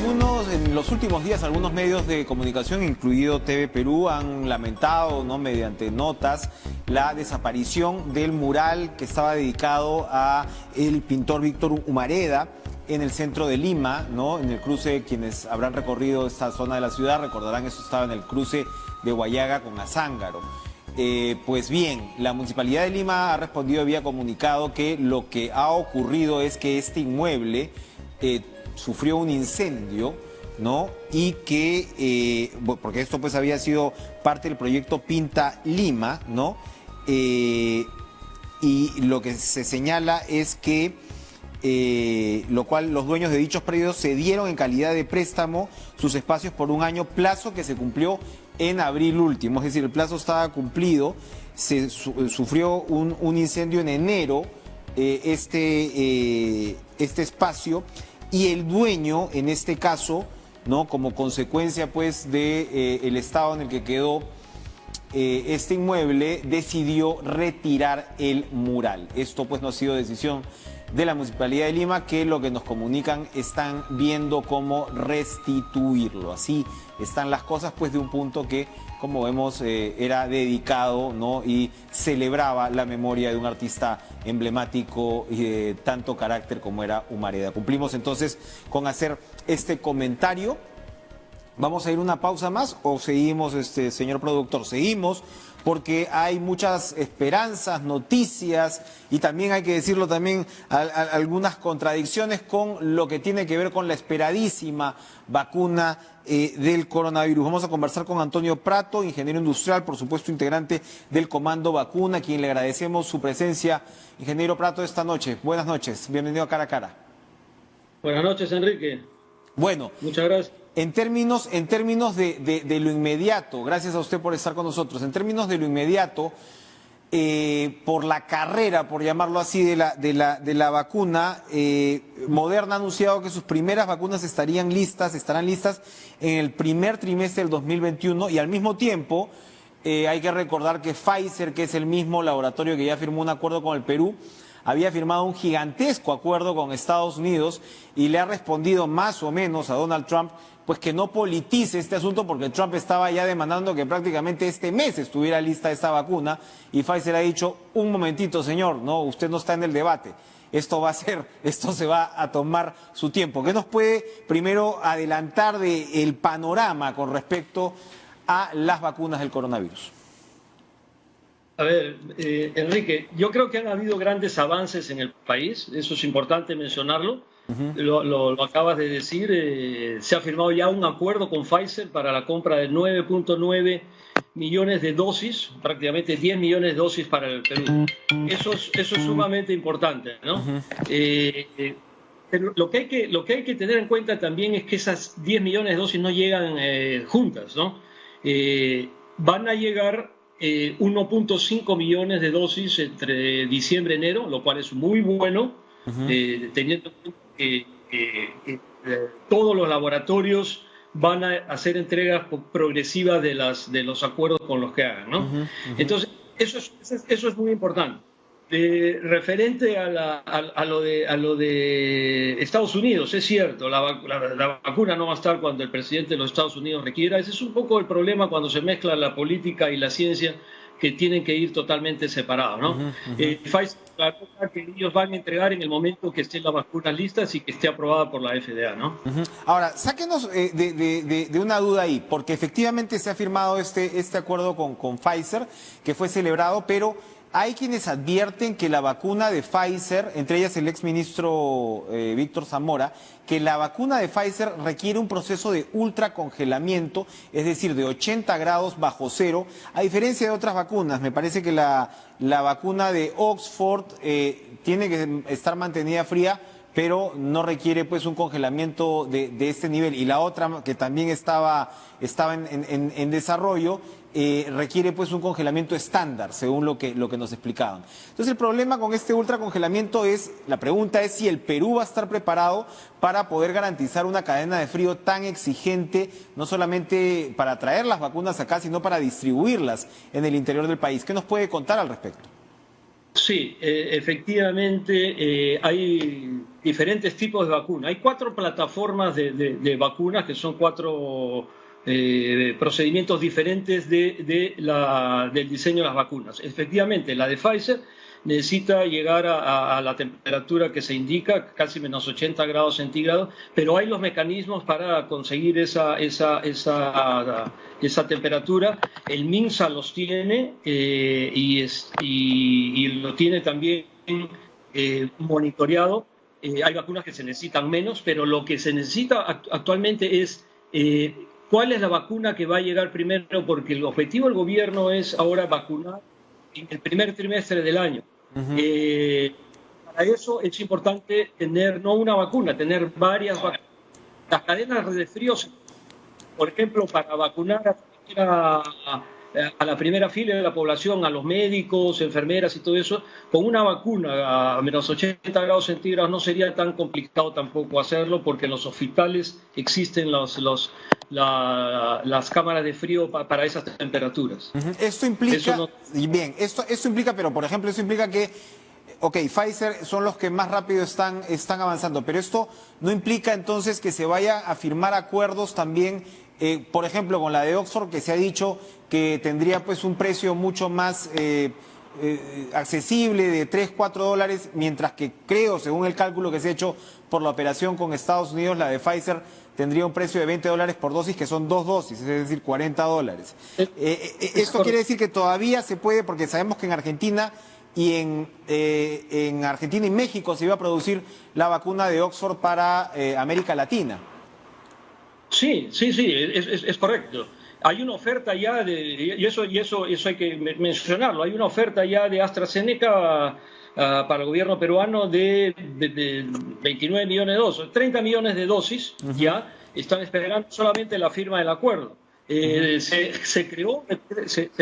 En los últimos días, algunos medios de comunicación, incluido TV Perú, han lamentado, ¿no?, mediante notas, la desaparición del mural que estaba dedicado a el pintor Víctor Humareda en el centro de Lima, ¿no? En el cruce, quienes habrán recorrido esta zona de la ciudad recordarán, eso estaba en el cruce de Huallaga con Azángaro. Pues bien, la Municipalidad de Lima ha respondido vía comunicado que lo que ha ocurrido es que este inmueble sufrió un incendio, ¿no? Y que, porque esto pues había sido parte del proyecto Pinta Lima, ¿no? Y lo que se señala es que lo cual los dueños de dichos predios cedieron en calidad de préstamo sus espacios por un año, plazo que se cumplió en abril último, es decir, el plazo estaba cumplido, se sufrió un incendio en enero, este espacio, y el dueño, en este caso, ¿no?, como consecuencia pues de el estado en el que quedó este inmueble, decidió retirar el mural. Esto pues no ha sido decisión de la Municipalidad de Lima, que lo que nos comunican están viendo cómo restituirlo. Así están las cosas, pues, de un punto que, como vemos, era dedicado, ¿no?, y celebraba la memoria de un artista emblemático y de tanto carácter como era Humareda. Cumplimos entonces con hacer este comentario. ¿Vamos a ir una pausa más o seguimos, señor productor? Seguimos, porque hay muchas esperanzas, noticias y también hay que decirlo también algunas contradicciones con lo que tiene que ver con la esperadísima vacuna del coronavirus. Vamos a conversar con Antonio Prato, ingeniero industrial, por supuesto integrante del Comando Vacuna, a quien le agradecemos su presencia. Ingeniero Prato, esta noche. Buenas noches, bienvenido a Cara a Cara. Buenas noches, Enrique. Bueno, muchas gracias. En términos de lo inmediato, gracias a usted por estar con nosotros, en términos de lo inmediato, por la carrera, por llamarlo así, de la vacuna, Moderna ha anunciado que sus primeras vacunas estarán listas en el primer trimestre del 2021 y al mismo tiempo hay que recordar que Pfizer, que es el mismo laboratorio que ya firmó un acuerdo con el Perú, había firmado un gigantesco acuerdo con Estados Unidos y le ha respondido más o menos a Donald Trump pues que no politice este asunto, porque Trump estaba ya demandando que prácticamente este mes estuviera lista esta vacuna y Pfizer ha dicho, un momentito señor, no, usted no está en el debate, esto se va a tomar su tiempo. ¿Qué nos puede primero adelantar del panorama con respecto a las vacunas del coronavirus? A ver, Enrique, yo creo que han habido grandes avances en el país, eso es importante mencionarlo. Lo acabas de decir, se ha firmado ya un acuerdo con Pfizer para la compra de 9.9 millones de dosis, prácticamente 10 millones de dosis para el Perú. Eso es sumamente importante, ¿no? Pero lo que hay que tener en cuenta también es que esas 10 millones de dosis no llegan juntas, ¿no? Van a llegar 1.5 millones de dosis entre diciembre y enero, lo cual es muy bueno, teniendo en cuenta que todos los laboratorios van a hacer entregas progresivas de los acuerdos con los que hagan, ¿no? Entonces, eso es muy importante. Referente a lo de Estados Unidos, es cierto, la vacuna no va a estar cuando el presidente de los Estados Unidos requiera. Ese es un poco el problema cuando se mezcla la política y la ciencia, que tienen que ir totalmente separados, ¿no? Pfizer, la cosa que ellos van a entregar en el momento que estén las vacunas listas y que esté aprobada por la FDA, ¿no? Ahora, sáquenos de una duda ahí, porque efectivamente se ha firmado este acuerdo con Pfizer, que fue celebrado, pero hay quienes advierten que la vacuna de Pfizer, entre ellas el exministro Víctor Zamora, que la vacuna de Pfizer requiere un proceso de ultracongelamiento, es decir, de 80 grados bajo cero, a diferencia de otras vacunas. Me parece que la vacuna de Oxford tiene que estar mantenida fría, pero no requiere pues un congelamiento de este nivel. Y la otra, que también estaba en desarrollo, requiere pues un congelamiento estándar, según lo que nos explicaban. Entonces el problema con este ultracongelamiento la pregunta es si el Perú va a estar preparado para poder garantizar una cadena de frío tan exigente, no solamente para traer las vacunas acá, sino para distribuirlas en el interior del país. ¿Qué nos puede contar al respecto? Sí, efectivamente hay diferentes tipos de vacunas. Hay 4 plataformas de vacunas que son 4 procedimientos diferentes del diseño de las vacunas. Efectivamente, la de Pfizer necesita llegar a la temperatura que se indica, casi menos 80 grados centígrados, pero hay los mecanismos para conseguir esa temperatura. El MINSA los tiene y lo tiene también monitoreado. Hay vacunas que se necesitan menos, pero lo que se necesita actualmente es cuál es la vacuna que va a llegar primero, porque el objetivo del gobierno es ahora vacunar en el primer trimestre del año. Para eso es importante tener no una vacuna, tener varias vacunas. Las cadenas de frío, por ejemplo, para vacunar a la primera fila de la población, a los médicos, enfermeras y todo eso, con una vacuna a menos 80 grados centígrados no sería tan complicado tampoco hacerlo, porque en los hospitales existen las cámaras de frío para esas temperaturas. Esto implica, bien, esto implica, pero por ejemplo, eso implica que, ok, Pfizer son los que más rápido están avanzando, pero esto no implica entonces que se vaya a firmar acuerdos también, por ejemplo, con la de Oxford, que se ha dicho que tendría pues un precio mucho más accesible de $3-4, mientras que creo, según el cálculo que se ha hecho por la operación con Estados Unidos, la de Pfizer tendría un precio de $20 por dosis, que son 2 dosis, es decir, $40. Esto quiere decir que todavía se puede, porque sabemos que en Argentina y en Argentina y México se iba a producir la vacuna de Oxford para América Latina. Sí, es correcto. Hay una oferta ya y eso hay que mencionarlo, hay una oferta ya de AstraZeneca para el gobierno peruano de 29 millones de dosis, 30 millones de dosis. Ya están esperando solamente la firma del acuerdo. Se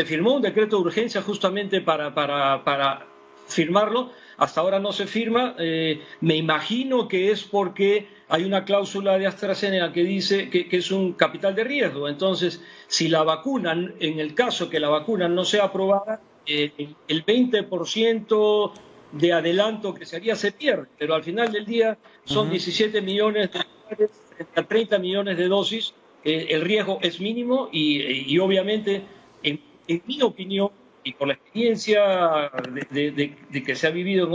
firmó un decreto de urgencia justamente para firmarlo. Hasta ahora no se firma. Me imagino que es porque hay una cláusula de AstraZeneca que dice que es un capital de riesgo. Entonces, si la vacuna, en el caso que la vacuna no sea aprobada, el 20% de adelanto que se haría se pierde. Pero al final del día son 17 millones de dólares frente a 30 millones de dosis. El riesgo es mínimo y obviamente, en mi opinión, y por la experiencia de que se ha vivido en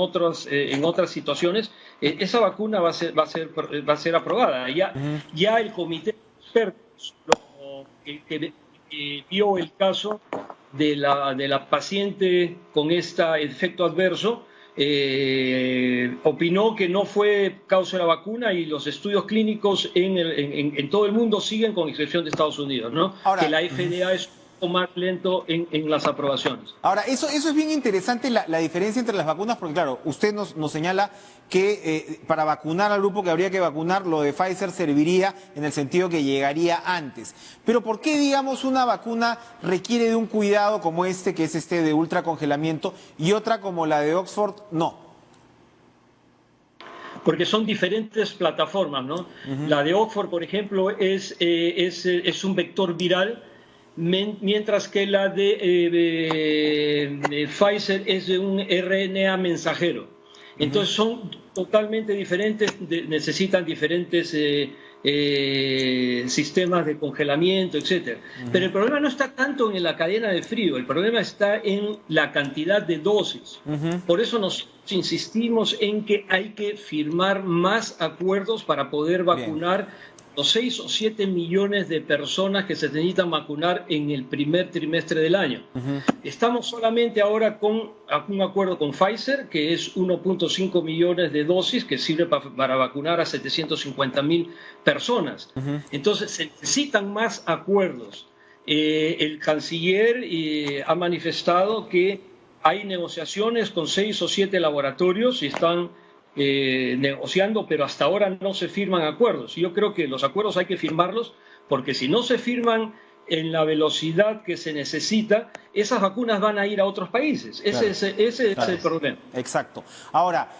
otras situaciones, esa vacuna va a ser aprobada. Ya el comité de expertos que vio el caso de la paciente con este efecto adverso, opinó que no fue causa de la vacuna, y los estudios clínicos en todo el mundo siguen, con excepción de Estados Unidos, ¿no? Ahora, que la FDA es más lento en las aprobaciones. Ahora, eso es bien interesante, la diferencia entre las vacunas, porque claro, usted nos señala que para vacunar al grupo que habría que vacunar, lo de Pfizer serviría en el sentido que llegaría antes. Pero ¿por qué, digamos, una vacuna requiere de un cuidado como este, que es este de ultracongelamiento, y otra como la de Oxford, no? Porque son diferentes plataformas, ¿no? La de Oxford, por ejemplo, es un vector viral, mientras que la de Pfizer es de un RNA mensajero. Entonces son totalmente diferentes, necesitan diferentes sistemas de congelamiento, etc. Pero el problema no está tanto en la cadena de frío, el problema está en la cantidad de dosis. Por eso nos insistimos en que hay que firmar más acuerdos para poder vacunar los 6 o 7 millones de personas que se necesitan vacunar en el primer trimestre del año. Estamos solamente ahora con un acuerdo con Pfizer, que es 1.5 millones de dosis, que sirve para vacunar a 750.000 personas. Entonces, se necesitan más acuerdos. El canciller ha manifestado que hay negociaciones con 6 o 7 laboratorios y están negociando, pero hasta ahora no se firman acuerdos. Yo creo que los acuerdos hay que firmarlos, porque si no se firman en la velocidad que se necesita, esas vacunas van a ir a otros países. Ese es el problema. Exacto. Ahora,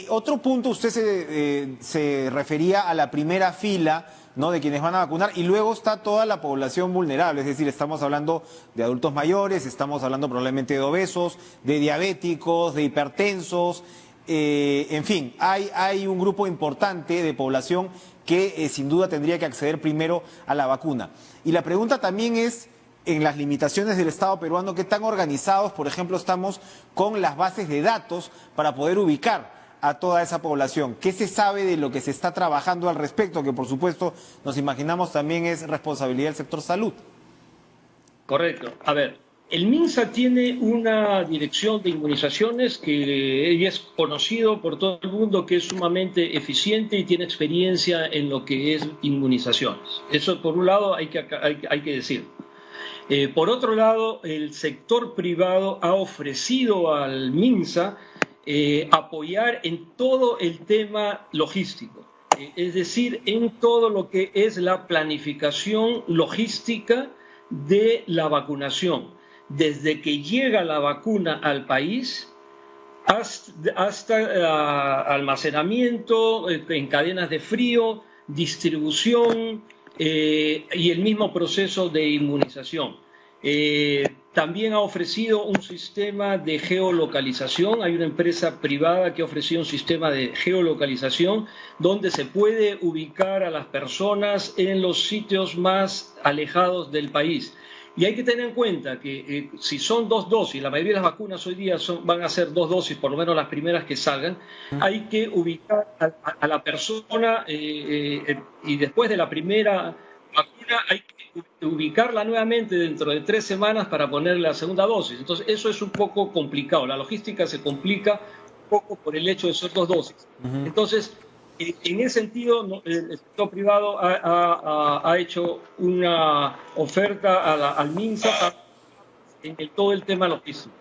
Otro punto, usted se refería a la primera fila, ¿no?, de quienes van a vacunar, y luego está toda la población vulnerable, es decir, estamos hablando de adultos mayores, estamos hablando probablemente de obesos, de diabéticos, de hipertensos, en fin, hay un grupo importante de población que sin duda tendría que acceder primero a la vacuna. Y la pregunta también es, en las limitaciones del Estado peruano, ¿qué tan organizados, por ejemplo, estamos con las bases de datos para poder ubicar a toda esa población? ¿Qué se sabe de lo que se está trabajando al respecto? Que por supuesto nos imaginamos también es responsabilidad del sector salud. Correcto. A ver, el MINSA tiene una dirección de inmunizaciones que es conocido por todo el mundo, que es sumamente eficiente y tiene experiencia en lo que es inmunizaciones. Eso por un lado hay que decir. Por otro lado, el sector privado ha ofrecido al MINSA apoyar en todo el tema logístico, es decir, en todo lo que es la planificación logística de la vacunación, desde que llega la vacuna al país hasta almacenamiento en cadenas de frío, distribución y el mismo proceso de inmunización. También ha ofrecido un sistema de geolocalización. Hay una empresa privada que ha ofrecido un sistema de geolocalización donde se puede ubicar a las personas en los sitios más alejados del país. Y hay que tener en cuenta que si son 2 dosis, la mayoría de las vacunas hoy día van a ser 2 dosis, por lo menos las primeras que salgan, hay que ubicar a la persona y después de la primera vacuna hay que ubicarla nuevamente dentro de 3 semanas para ponerle la segunda dosis. Entonces eso es un poco complicado, la logística se complica un poco por el hecho de ser 2 dosis. Entonces, en ese sentido, el sector privado ha hecho una oferta al MINSA en todo el tema logístico.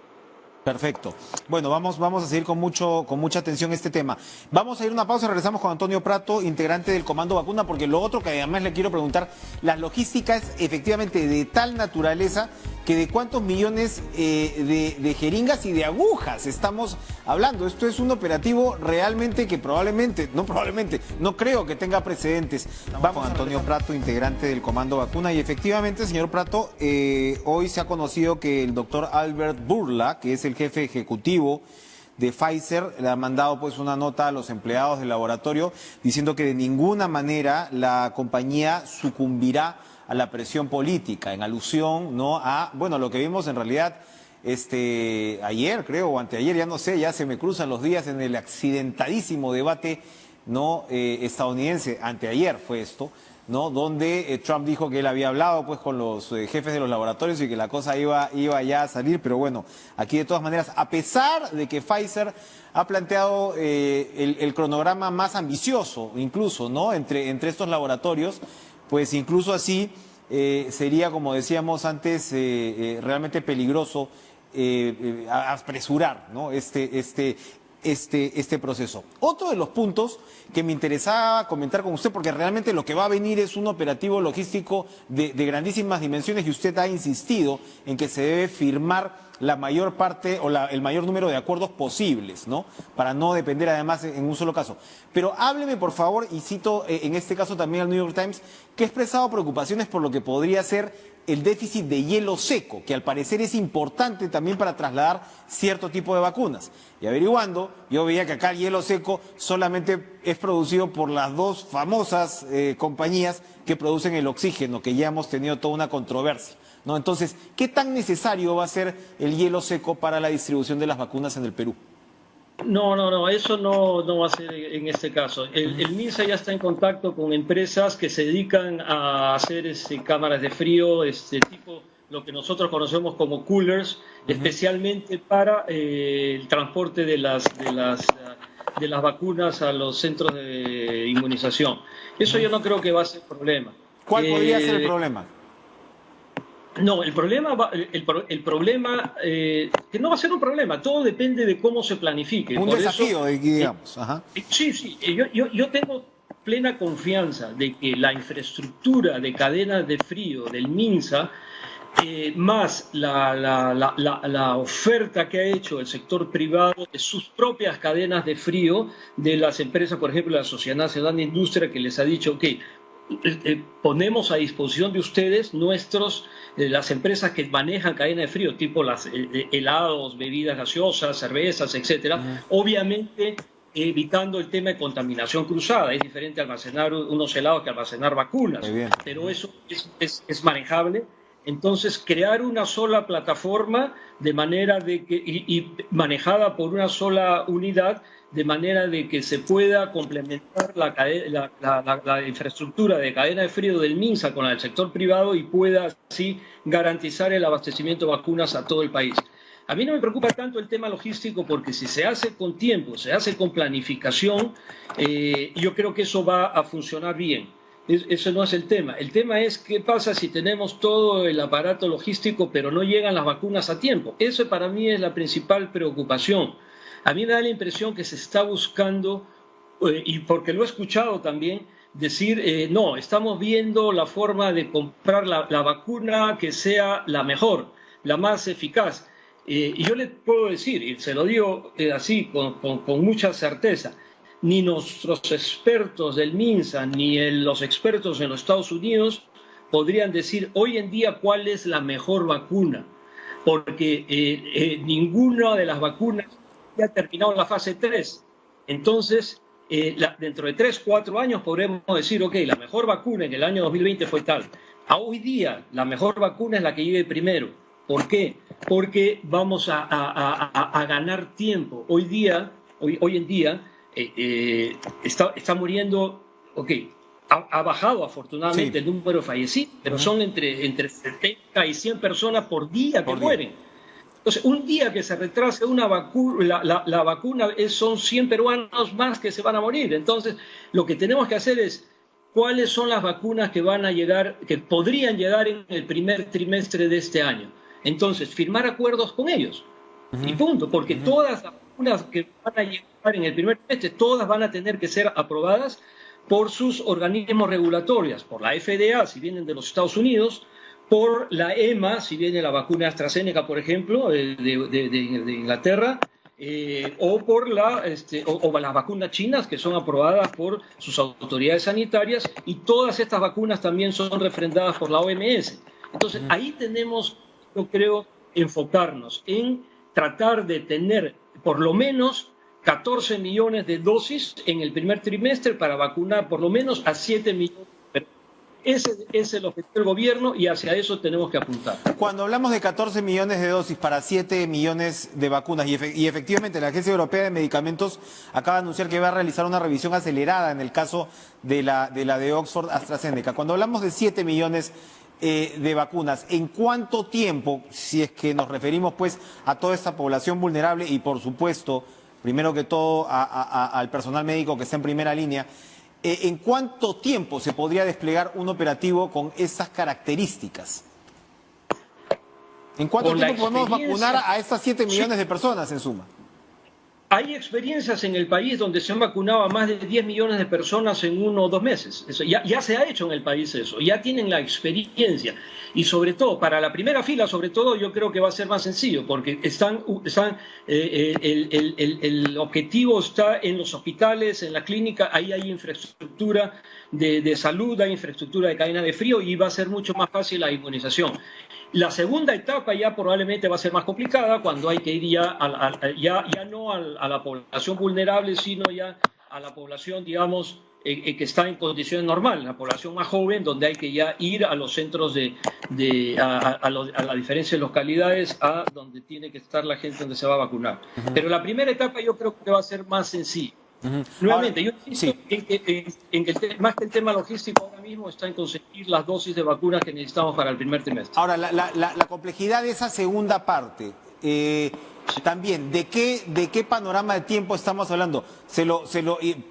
Perfecto. Bueno, vamos a seguir con mucha atención este tema. Vamos a ir a una pausa y regresamos con Antonio Prato, integrante del Comando Vacuna, porque lo otro que además le quiero preguntar, la logística es efectivamente de tal naturaleza que de cuántos millones de jeringas y de agujas estamos hablando. Esto es un operativo realmente que no creo que tenga precedentes. Vamos con Antonio Prato, integrante del Comando Vacuna, y efectivamente, señor Prato, hoy se ha conocido que el doctor Albert Bourla, que es el jefe ejecutivo de Pfizer, le ha mandado pues una nota a los empleados del laboratorio diciendo que de ninguna manera la compañía sucumbirá a la presión política, en alusión, ¿no?, a, bueno, lo que vimos en realidad ayer, creo, o anteayer, ya no sé, ya se me cruzan los días, en el accidentadísimo debate, ¿no?, estadounidense, anteayer fue esto, ¿no?, donde Trump dijo que él había hablado pues con los jefes de los laboratorios y que la cosa iba ya a salir, pero bueno, aquí de todas maneras, a pesar de que Pfizer ha planteado el cronograma más ambicioso, incluso, ¿no?, entre estos laboratorios, pues incluso así sería, como decíamos antes, realmente peligroso apresurar, ¿no?, este proceso. Otro de los puntos que me interesaba comentar con usted, porque realmente lo que va a venir es un operativo logístico de grandísimas dimensiones, y usted ha insistido en que se debe firmar la mayor parte o el mayor número de acuerdos posibles, ¿no?, para no depender además en un solo caso. Pero hábleme, por favor, y cito en este caso también al New York Times, que ha expresado preocupaciones por lo que podría ser el déficit de hielo seco, que al parecer es importante también para trasladar cierto tipo de vacunas. Y averiguando, yo veía que acá el hielo seco solamente es producido por las 2 famosas compañías que producen el oxígeno, que ya hemos tenido toda una controversia, ¿no? Entonces, ¿qué tan necesario va a ser el hielo seco para la distribución de las vacunas en el Perú? No, eso no va a ser en este caso. El MINSA ya está en contacto con empresas que se dedican a hacer cámaras de frío, tipo lo que nosotros conocemos como coolers, especialmente para el transporte de las vacunas a los centros de inmunización. Eso yo no creo que va a ser problema. ¿Cuál podría ser el problema? No, el problema que no va a ser un problema, todo depende de cómo se planifique. Un desafío, digamos. Ajá. Sí, yo tengo plena confianza de que la infraestructura de cadenas de frío del MINSA más la oferta que ha hecho el sector privado de sus propias cadenas de frío, de las empresas, por ejemplo, la Sociedad Nacional de Industria, que les ha dicho que ponemos a disposición de ustedes las empresas que manejan cadena de frío, tipo las helados, bebidas gaseosas, cervezas, etcétera, obviamente evitando el tema de contaminación cruzada. Es diferente almacenar unos helados que almacenar vacunas, pero eso es manejable. Entonces, crear una sola plataforma de manera de que, y manejada por una sola unidad, de manera de que se pueda complementar la infraestructura de cadena de frío del MINSA con la del sector privado y pueda así garantizar el abastecimiento de vacunas a todo el país. A mí no me preocupa tanto el tema logístico porque si se hace con tiempo, se hace con planificación, yo creo que eso va a funcionar bien. Eso no es el tema. El tema es qué pasa si tenemos todo el aparato logístico pero no llegan las vacunas a tiempo. Eso para mí es la principal preocupación. A mí me da la impresión que se está buscando, y porque lo he escuchado también, decir, no, estamos viendo la forma de comprar la vacuna que sea la mejor, la más eficaz. Y yo le puedo decir, y se lo digo así con mucha certeza, ni nuestros expertos del MINSA, ni los expertos en los Estados Unidos podrían decir hoy en día cuál es la mejor vacuna, porque ninguna de las vacunas ya ha terminado la fase 3. Entonces, dentro de 3, 4 años podremos decir, ok, la mejor vacuna en el año 2020 fue tal. A hoy día, la mejor vacuna es la que llegue primero. ¿Por qué? Porque vamos a ganar tiempo. Hoy en día, está muriendo, ok, ha bajado afortunadamente el número de fallecidos, pero son entre 70 y 100 personas por día que mueren. Entonces, un día que se retrase una vacuna, la vacuna son 100 peruanos más que se van a morir. Entonces, lo que tenemos que hacer es cuáles son las vacunas que van a llegar, que podrían llegar en el primer trimestre de este año. Entonces, firmar acuerdos con ellos. Y punto, porque todas las vacunas que van a llegar en el primer trimestre, todas van a tener que ser aprobadas por sus organismos regulatorios, por la FDA, si vienen de los Estados Unidos, por la EMA, si viene la vacuna AstraZeneca, por ejemplo, de Inglaterra, o por las vacunas chinas, que son aprobadas por sus autoridades sanitarias, y todas estas vacunas también son refrendadas por la OMS. Entonces, ahí tenemos, yo creo, enfocarnos en tratar de tener por lo menos 14 millones de dosis en el primer trimestre para vacunar por lo menos a 7 millones. Ese es el objetivo del gobierno y hacia eso tenemos que apuntar. Cuando hablamos de 14 millones de dosis para 7 millones de vacunas, y efectivamente la Agencia Europea de Medicamentos acaba de anunciar que va a realizar una revisión acelerada en el caso de la de Oxford AstraZeneca. Cuando hablamos de 7 millones de vacunas, ¿en cuánto tiempo, si es que nos referimos pues a toda esta población vulnerable y por supuesto, primero que todo al personal médico que está en primera línea, ¿en cuánto tiempo se podría desplegar un operativo con esas características? ¿En cuánto tiempo podemos vacunar a estas 7 millones de personas en suma? Hay experiencias en el país donde se han vacunado a más de 10 millones de personas en 1 o 2 meses. Eso, ya se ha hecho en el país eso, ya tienen la experiencia. Y sobre todo, para la primera fila, sobre todo, yo creo que va a ser más sencillo, porque el objetivo está en los hospitales, en la clínica, ahí hay infraestructura de salud, hay infraestructura de cadena de frío y va a ser mucho más fácil la inmunización. La segunda etapa ya probablemente va a ser más complicada cuando hay que ir ya no a la población vulnerable, sino ya a la población, digamos, que está en condiciones normales, la población más joven, donde hay que ya ir a los centros a las diferentes localidades, a donde tiene que estar la gente donde se va a vacunar. Pero la primera etapa yo creo que va a ser más sencilla. Nuevamente, ahora, yo insisto en que más que el tema logístico ahora mismo está en conseguir las dosis de vacunas que necesitamos para el primer trimestre. Ahora, la complejidad de esa segunda parte, también, ¿de qué panorama de tiempo estamos hablando? Se lo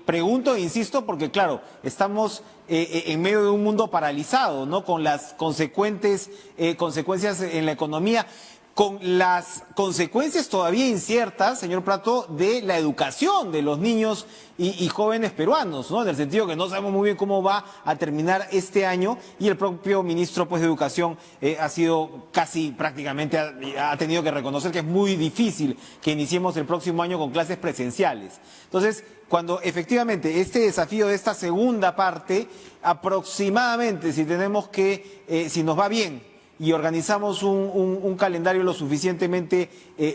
pregunto e insisto porque, claro, estamos en medio de un mundo paralizado, ¿no? Con las consecuencias en la economía. con las consecuencias todavía inciertas, señor Prato, de la educación de los niños y jóvenes peruanos, ¿no? En el sentido que no sabemos muy bien cómo va a terminar este año y el propio ministro pues, de Educación ha sido casi prácticamente, ha tenido que reconocer que es muy difícil que iniciemos el próximo año con clases presenciales. Entonces, cuando efectivamente este desafío de esta segunda parte, aproximadamente, si tenemos que, si nos va bien, y organizamos un calendario lo suficientemente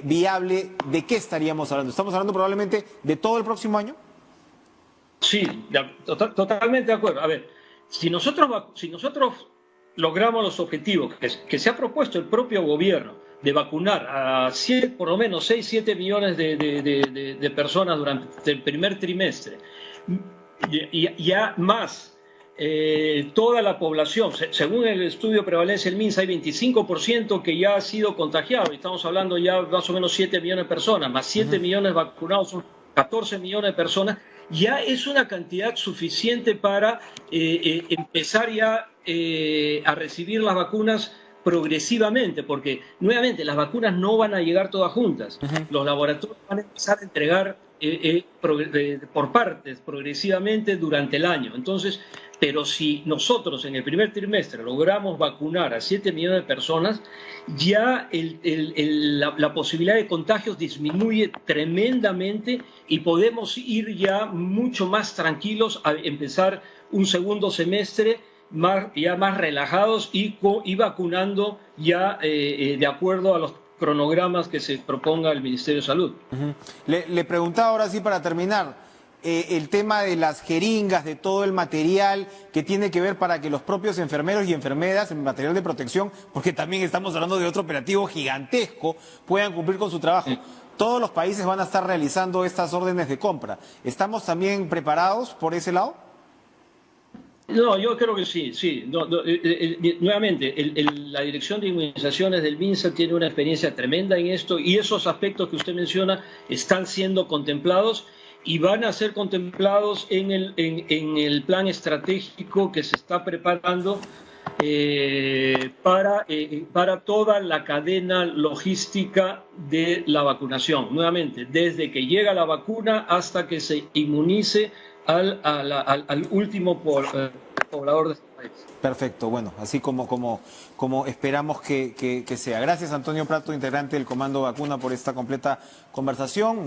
viable, ¿de qué estaríamos hablando? ¿Estamos hablando probablemente de todo el próximo año? Sí, totalmente de acuerdo. A ver, si nosotros logramos los objetivos que se ha propuesto el propio gobierno de vacunar a por lo menos 6, 7 millones de personas durante el primer trimestre, y ya más toda la población, según el estudio prevalencia del MINSA, hay 25% que ya ha sido contagiado, y estamos hablando ya más o menos 7 millones de personas, más 7 millones vacunados, son 14 millones de personas, ya es una cantidad suficiente para empezar ya a recibir las vacunas progresivamente, porque nuevamente las vacunas no van a llegar todas juntas. Los laboratorios van a empezar a entregar por partes progresivamente durante el año. Entonces, pero si nosotros en el primer trimestre logramos vacunar a 7 millones de personas, ya la posibilidad de contagios disminuye tremendamente y podemos ir ya mucho más tranquilos a empezar un segundo semestre ya más relajados y vacunando ya de acuerdo a los cronogramas que se proponga el Ministerio de Salud. Le preguntaba ahora sí para terminar, el tema de las jeringas, de todo el material que tiene que ver para que los propios enfermeros y enfermeras, el material de protección, porque también estamos hablando de otro operativo gigantesco, puedan cumplir con su trabajo. Todos los países van a estar realizando estas órdenes de compra. ¿Estamos también preparados por ese lado? No, yo creo que sí, sí. Nuevamente, la Dirección de Inmunizaciones del MINSA tiene una experiencia tremenda en esto y esos aspectos que usted menciona están siendo contemplados y van a ser contemplados en el plan estratégico que se está preparando para toda la cadena logística de la vacunación. Nuevamente, desde que llega la vacuna hasta que se inmunice al último poblador de este país. Perfecto, bueno, así como esperamos que sea. Gracias, Antonio Prato, integrante del Comando Vacuna, por esta completa conversación.